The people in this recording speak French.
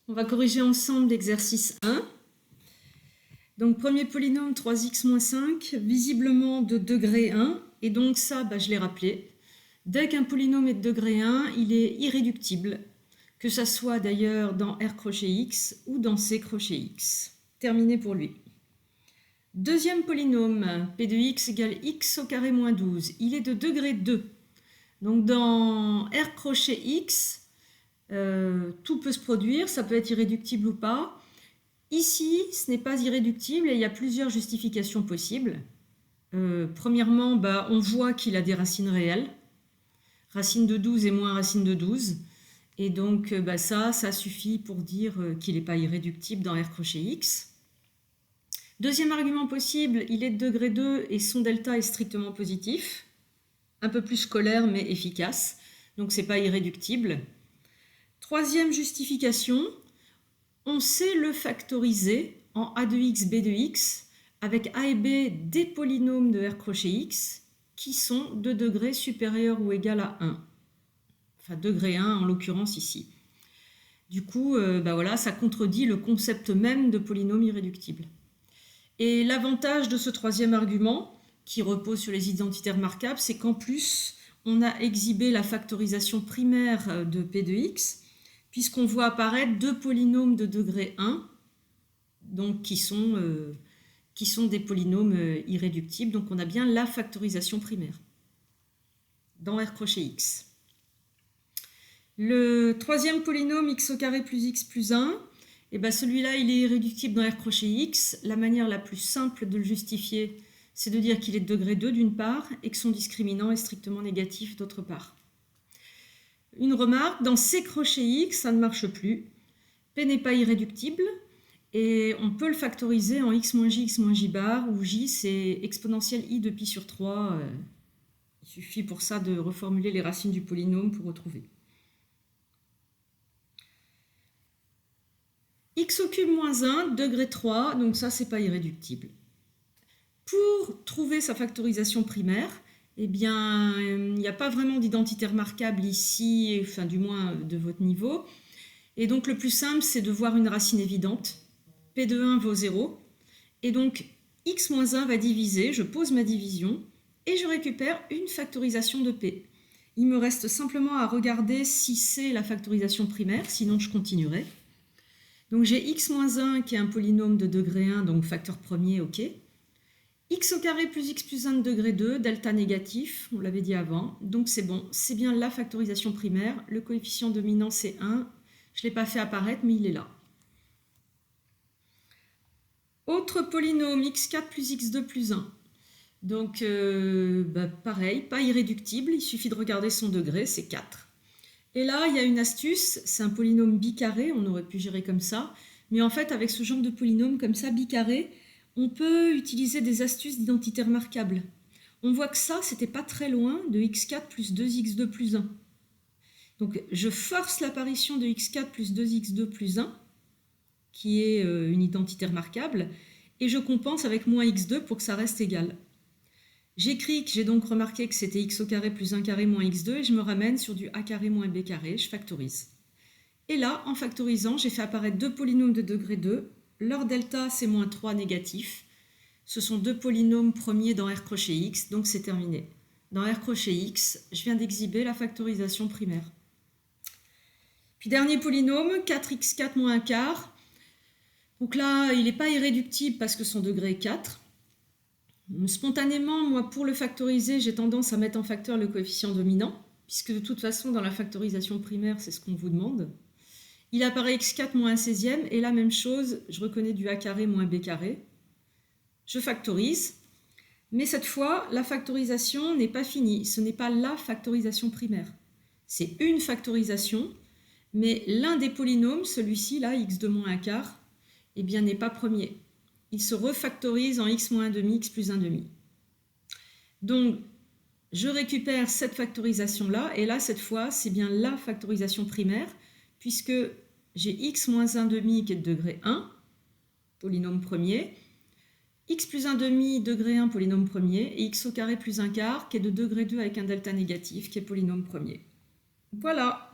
On va corriger ensemble l'exercice 1. Donc, premier polynôme 3x-5, visiblement de degré 1. Et donc ça, je l'ai rappelé. Dès qu'un polynôme est de degré 1, il est irréductible, que ça soit d'ailleurs dans R crochet X ou dans C crochet X. Terminé pour lui. Deuxième polynôme, P de x égale x au carré moins 12. Il est de degré 2. Donc dans R crochet X, tout peut se produire, ça peut être irréductible ou pas. Ici, ce n'est pas irréductible et il y a plusieurs justifications possibles. Premièrement, on voit qu'il a des racines réelles. Racine de 12 est moins racine de 12. Et donc ça suffit pour dire qu'il n'est pas irréductible dans R crochet X. Deuxième argument possible, il est de degré 2 et son delta est strictement positif. Un peu plus scolaire mais efficace. Donc ce n'est pas irréductible. Troisième justification, on sait le factoriser en a de x, b de x, avec a et b des polynômes de R crochet x qui sont de degré supérieur ou égal à 1. Enfin, degré 1 en l'occurrence ici. Du coup, ça contredit le concept même de polynôme irréductible. Et l'avantage de ce troisième argument, qui repose sur les identitaires marquables, c'est qu'en plus, on a exhibé la factorisation primaire de P de x, puisqu'on voit apparaître deux polynômes de degré 1, donc qui sont des polynômes irréductibles. Donc on a bien la factorisation primaire dans R crochet x. Le troisième polynôme x au carré plus x plus 1, celui-là il est irréductible dans R crochet x. La manière la plus simple de le justifier, c'est de dire qu'il est de degré 2 d'une part et que son discriminant est strictement négatif d'autre part. Une remarque, dans C crochet x, ça ne marche plus. P n'est pas irréductible et on peut le factoriser en x moins j bar, où j c'est exponentielle i de pi sur 3. Il suffit pour ça de reformuler les racines du polynôme pour retrouver. X au cube moins 1, degré 3, donc ça c'est pas irréductible. Pour trouver sa factorisation primaire, il n'y a pas vraiment d'identitaire marquable ici, enfin du moins de votre niveau. Et donc le plus simple, c'est de voir une racine évidente. P de 1 vaut 0. Et donc x moins 1 va diviser, je pose ma division, et je récupère une factorisation de P. Il me reste simplement à regarder si c'est la factorisation primaire, sinon je continuerai. Donc j'ai x moins 1 qui est un polynôme de degré 1, donc facteur premier, ok. X au carré plus x plus 1 de degré 2, delta négatif, on l'avait dit avant, donc c'est bon, c'est bien la factorisation primaire, le coefficient dominant c'est 1, je ne l'ai pas fait apparaître mais il est là. Autre polynôme, x4 plus x2 plus 1, donc pareil, pas irréductible, il suffit de regarder son degré, c'est 4. Et là, il y a une astuce, c'est un polynôme bicarré, on aurait pu gérer comme ça, mais en fait, avec ce genre de polynôme comme ça, bicarré, on peut utiliser des astuces d'identitaire marquable. On voit que ça, c'était pas très loin de x4 plus 2x2 plus 1. Donc, je force l'apparition de x4 plus 2x2 plus 1, qui est une identitaire marquable, et je compense avec moins x2 pour que ça reste égal. J'écris que j'ai donc remarqué que c'était x au carré plus 1 carré moins x2 et je me ramène sur du a carré moins b carré, je factorise. Et là, en factorisant, j'ai fait apparaître deux polynômes de degré 2. Leur delta, c'est moins 3 négatif. Ce sont deux polynômes premiers dans R crochet x, donc c'est terminé. Dans R crochet x, je viens d'exhiber la factorisation primaire. Puis dernier polynôme, 4x4 moins 1 quart. Donc là, il n'est pas irréductible parce que son degré est 4. Spontanément, moi, pour le factoriser, j'ai tendance à mettre en facteur le coefficient dominant, puisque de toute façon, dans la factorisation primaire, c'est ce qu'on vous demande. Il apparaît x4 moins 1 16e, et la même chose, je reconnais du a carré moins b carré. Je factorise, mais cette fois, la factorisation n'est pas finie. Ce n'est pas la factorisation primaire. C'est une factorisation, mais l'un des polynômes, celui-ci, là, x2 moins 1 quart, n'est pas premier. Il se refactorise en x moins 1 demi, x plus 1 demi. Donc, je récupère cette factorisation-là, et là, cette fois, c'est bien la factorisation primaire, puisque j'ai x moins 1 demi qui est de degré 1, polynôme premier, x plus 1 demi, degré 1, polynôme premier, et x au carré plus 1 quart qui est de degré 2 avec un delta négatif, qui est polynôme premier. Voilà.